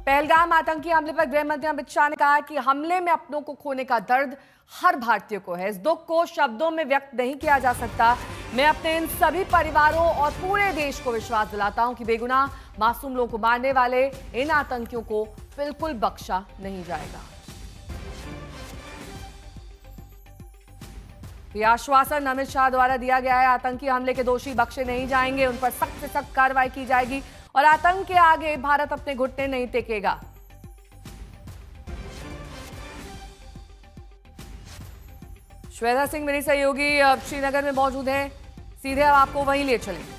पहलगाम आतंकी हमले पर गृह मंत्री अमित शाह ने कहा कि हमले में अपनों को खोने का दर्द हर भारतीय को है। इस दुख को शब्दों में व्यक्त नहीं किया जा सकता। मैं अपने इन सभी परिवारों और पूरे देश को विश्वास दिलाता हूं कि बेगुनाह मासूम लोगों को मारने वाले इन आतंकियों को बिल्कुल बख्शा नहीं जाएगा। यह आश्वासन अमित शाह द्वारा दिया गया है। आतंकी हमले के दोषी बख्शे नहीं जाएंगे, उन पर सख्त से सख्त कार्रवाई की जाएगी और आतंक के आगे भारत अपने घुटने नहीं टेकेगा। श्वेता सिंह मेरी सहयोगी श्रीनगर में मौजूद हैं, सीधे अब आपको वहीं ले चलेंगे।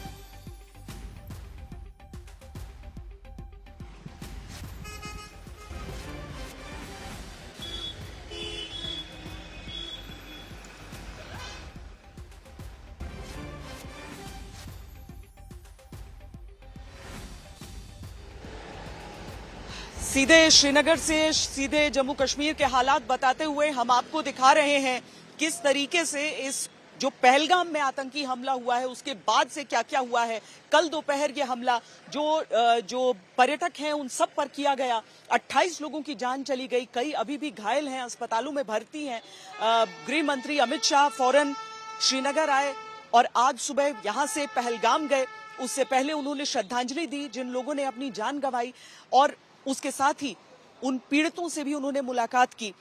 सीधे श्रीनगर से सीधे जम्मू कश्मीर के हालात बताते हुए हम आपको दिखा रहे हैं किस तरीके से इस जो पहलगाम में आतंकी हमला हुआ है उसके बाद से क्या क्या हुआ है। कल दोपहर ये हमला जो पर्यटक हैं उन सब पर किया गया। 28 लोगों की जान चली गई, कई अभी भी घायल हैं, अस्पतालों में भर्ती हैं। गृह मंत्री अमित शाह फौरन श्रीनगर आए और आज सुबह यहां से पहलगाम गए। उससे पहले उन्होंने श्रद्धांजलि दी जिन लोगों ने अपनी जान गंवाई और उसके साथ ही उन पीड़ितों से भी उन्होंने मुलाकात की।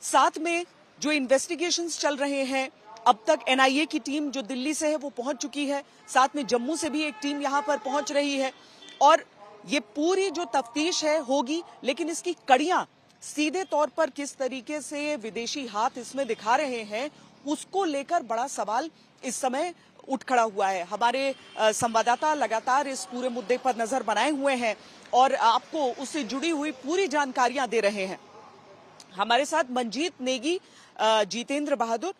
साथ में जो इन्वेस्टिगेशंस चल रहे हैं, अब तक एनआईए की टीम जो दिल्ली से है वो पहुंच चुकी है, साथ में जम्मू से भी एक टीम यहां पर पहुंच रही है और ये पूरी जो तफ्तीश है होगी, लेकिन इसकी कड़ियां सीधे तौर पर किस तरीके से विदेशी हाथ इसमें दिखा रहे हैं उसको लेकर बड़ा सवाल इस समय उठ खड़ा हुआ है। हमारे संवाददाता लगातार इस पूरे मुद्दे पर नजर बनाए हुए हैं और आपको उससे जुड़ी हुई पूरी जानकारियां दे रहे हैं। हमारे साथ मंजीत नेगी, जितेंद्र बहादुर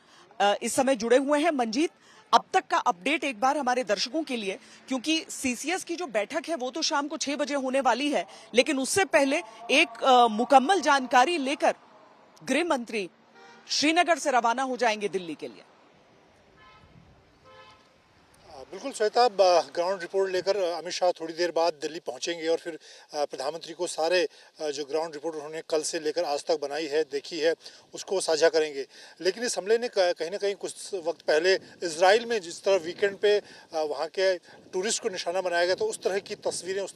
इस समय जुड़े हुए हैं। मंजीत, अब तक का अपडेट एक बार हमारे दर्शकों के लिए, क्योंकि सीसीएस की जो बैठक है वो तो शाम को 6 बजे होने वाली है, लेकिन उससे पहले एक मुकम्मल जानकारी लेकर गृह मंत्री श्रीनगर से रवाना हो जाएंगे दिल्ली के लिए। बिल्कुल श्वेता, ग्राउंड रिपोर्ट लेकर अमित शाह थोड़ी देर बाद दिल्ली पहुंचेंगे और फिर प्रधानमंत्री को सारे जो ग्राउंड रिपोर्ट उन्होंने कल से लेकर आज तक बनाई है, देखी है, उसको साझा करेंगे। लेकिन इस हमले ने कहीं ना कहीं कुछ वक्त पहले इजराइल में जिस तरह वीकेंड पे वहाँ के टूरिस्ट को निशाना बनाया गया, तो उस तरह की तस्वीरें, उस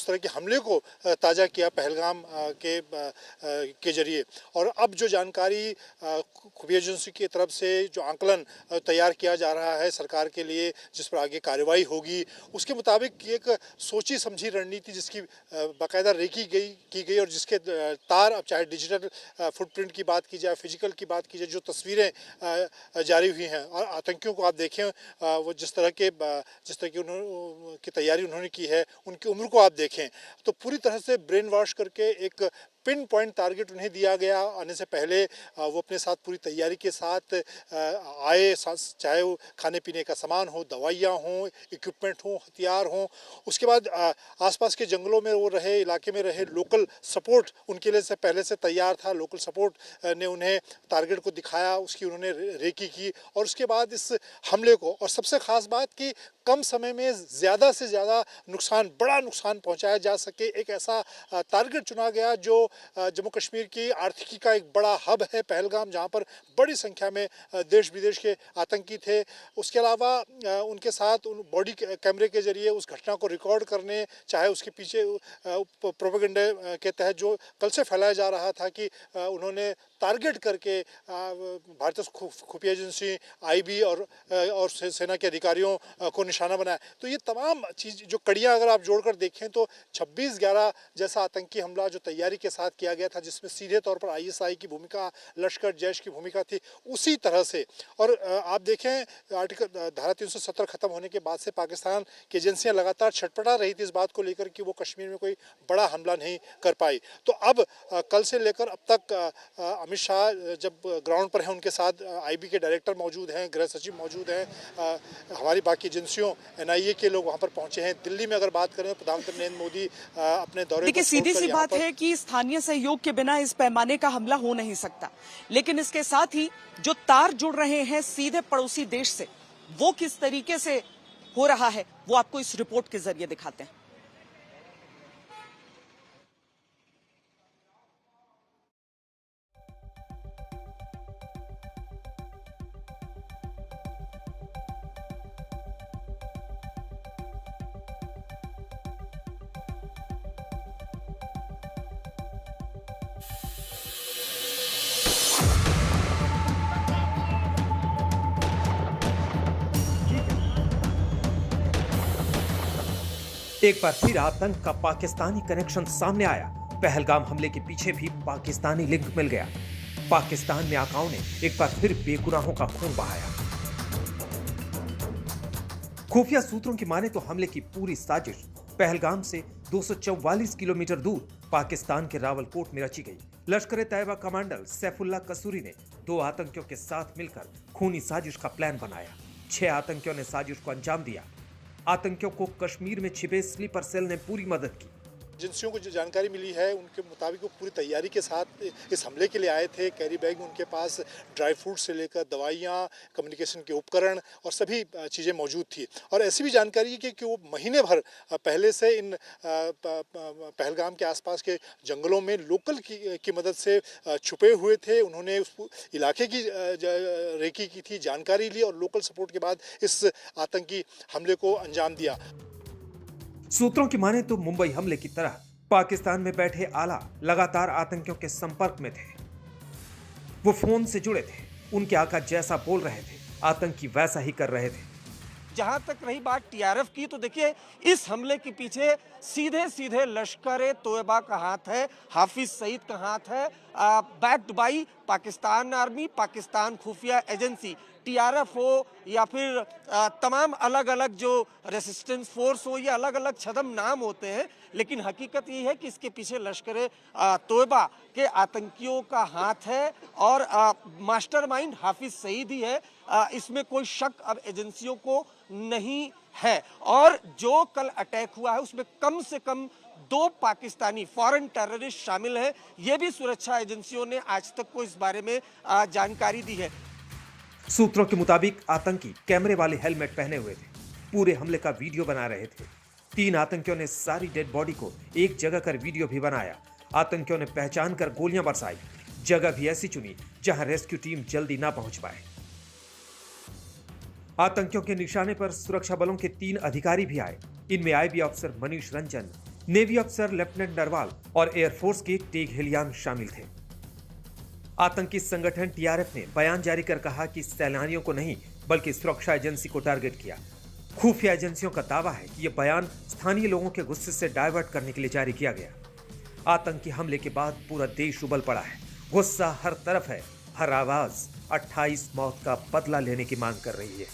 तरह के हमले को ताज़ा किया पहलगाम के जरिए। और अब जो जानकारी खुफिया एजेंसी की तरफ से जो आंकलन तैयार किया जा रहा है सरकार के लिए, जिस पर आगे कार्रवाई होगी, उसके मुताबिक एक सोची समझी रणनीति जिसकी बाकायदा रेकी की गई और जिसके तार, अब चाहे डिजिटल फुटप्रिंट की बात की जाए, फिजिकल की बात की जाए, जो तस्वीरें जारी हुई हैं और आतंकियों को आप देखें, वो जिस तरह की तैयारी उन्होंने की है, उनकी उम्र को आप देखें, तो पूरी तरह से ब्रेन वॉश करके एक पिन पॉइंट टारगेट उन्हें दिया गया। आने से पहले वो अपने साथ पूरी तैयारी के साथ आए, चाहे वो खाने पीने का सामान हो, दवाइयाँ हों, इक्विपमेंट हों, हथियार हों। उसके बाद आसपास के जंगलों में वो रहे, इलाके में रहे। लोकल सपोर्ट उनके लिए से पहले से तैयार था। लोकल सपोर्ट ने उन्हें टारगेट को दिखाया, उसकी उन्होंने रेकी की और उसके बाद इस हमले को, और सबसे ख़ास बात कि कम समय में ज़्यादा से ज़्यादा बड़ा नुकसान पहुंचाया जा सके, एक ऐसा टारगेट चुना गया जो जम्मू कश्मीर की आर्थिकी का एक बड़ा हब है पहलगाम, जहां पर बड़ी संख्या में देश विदेश के आतंकी थे। उसके अलावा उनके साथ बॉडी कैमरे के जरिए उस घटना को रिकॉर्ड करने, चाहे उसके पीछे प्रोपेगेंडा के तहत जो कल से फैलाया जा रहा था कि उन्होंने टारगेट करके भारतीय खुफिया एजेंसी, आईबी और सेना के अधिकारियों को निशाना बनाया। तो ये तमाम चीज़, जो कड़ियाँ अगर आप जोड़कर देखें तो 26/11 जैसा आतंकी हमला जो तैयारी के साथ किया गया था, जिसमें सीधे तौर पर आईएसआई की भूमिका, लश्कर जैश की भूमिका थी, उसी तरह से। और आप देखें आर्टिकल धारा 370 खत्म होने के बाद से पाकिस्तान की एजेंसियां लगातार छटपटा रही थी इस बात को लेकर कि वो कश्मीर में कोई बड़ा हमला नहीं कर पाई। तो अब कल से लेकर अब तक अमित शाह जब ग्राउंड पर हैं, उनके साथ आईबी के डायरेक्टर मौजूद हैं, गृह सचिव मौजूद हैं, हमारी बाकी एजेंसियों, एनआईए के लोग वहाँ पर पहुँचे हैं। दिल्ली में अगर बात करें, प्रधानमंत्री नरेंद्र मोदी अपने दौरे, देखिए सीधी सी बात है कि स्थानीय सहयोग के बिना इस पैमाने का हमला हो नहीं सकता, लेकिन इसके साथ ही जो तार जुड़ रहे हैं सीधे पड़ोसी देश से, वो किस तरीके से हो रहा है वो आपको इस रिपोर्ट के जरिए दिखाते हैं। एक बार फिर आतंक का पाकिस्तानी कनेक्शन सामने आया। पहलगाम हमले के पीछे भी पाकिस्तानी लिंक मिल गया। पाकिस्तान में आकाओं ने एक बार फिर बेगुनाहों का खून बहाया। खुफिया सूत्रों की माने तो हमले की पूरी साजिश पहलगाम से 244 किलोमीटर दूर पाकिस्तान के रावलकोट में रची गई। लश्कर तैयबा कमांडर सैफुल्लाह कसूरी ने 2 आतंकियों के साथ मिलकर खूनी साजिश का प्लान बनाया। 6 आतंकियों ने साजिश को अंजाम दिया। आतंकियों को कश्मीर में छिपे स्लीपर सेल ने पूरी मदद की। एजेंसियों को जो जानकारी मिली है उनके मुताबिक वो पूरी तैयारी के साथ इस हमले के लिए आए थे। कैरी बैग में उनके पास ड्राई फ्रूट से लेकर दवाइयाँ, कम्युनिकेशन के उपकरण और सभी चीज़ें मौजूद थी। और ऐसी भी जानकारी है कि वो महीने भर पहले से इन पहलगाम के आसपास के जंगलों में लोकल की मदद से छुपे हुए थे। उन्होंने उस इलाके की रेकी की थी, जानकारी ली और लोकल सपोर्ट के बाद इस आतंकी हमले को अंजाम दिया। सूत्रों की माने तो मुंबई हमले की तरह पाकिस्तान में बैठे आला लगातार आतंकियों के संपर्क में थे। वो फोन से जुड़े थे, उनके आका जैसा बोल रहे थे आतंकी वैसा ही कर रहे थे। जहां तक रही बात टीआरएफ की, तो देखिए इस हमले के पीछे सीधे सीधे लश्कर तोयबा का हाथ है, हाफिज सईद का हाथ है, backed by Pakistan army, Pakistan खुफिया एजेंसी, टीआरएफ हो या फिर तमाम अलग अलग जो रेसिस्टेंस फोर्स हो, ये अलग अलग छदम नाम होते हैं, लेकिन हकीकत ये है कि इसके पीछे लश्कर तोयबा के आतंकियों का हाथ है और मास्टरमाइंड हाफिज सईद ही है। इसमें कोई शक अब एजेंसियों को नहीं है। और जो कल अटैक हुआ है उसमें कम से कम 2 पाकिस्तानी फॉरेन टेररिस्ट शामिल हैं। ये भी सुरक्षा एजेंसियों ने आज तक को इस बारे में जानकारी दी है। सूत्रों के मुताबिक आतंकी कैमरे वाले हेलमेट पहने हुए थे, पूरे हमले का वीडियो बना रहे थे। 3 आतंकियों ने सारी डेड बॉडी को एक जगह कर वीडियो भी बनाया। आतंकियों ने पहचान कर गोलियां बरसाई। जगह भी ऐसी चुनी जहां रेस्क्यू टीम जल्दी ना पहुंच पाए। आतंकियों के निशाने पर सुरक्षा बलों के 3 अधिकारी भी आए। इनमें आईबी अफसर मनीष रंजन, नेवी अफसर लेफ्टिनेंट नरवाल और एयरफोर्स के टेग हेलियान शामिल थे। आतंकी संगठन टीआरएफ ने बयान जारी कर कहा कि सैलानियों को नहीं बल्कि सुरक्षा एजेंसी को टारगेट किया। खुफिया एजेंसियों का दावा है कि यह बयान स्थानीय लोगों के गुस्से से डाइवर्ट करने के लिए जारी किया गया। आतंकी हमले के बाद पूरा देश उबल पड़ा है। गुस्सा हर तरफ है, हर आवाज 28 मौत का बदला लेने की मांग कर रही है।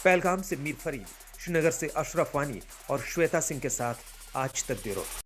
पहलगाम से मीर फरीद, श्रीनगर से अशरफ वानी और श्वेता सिंह के साथ आज तक ब्यूरो।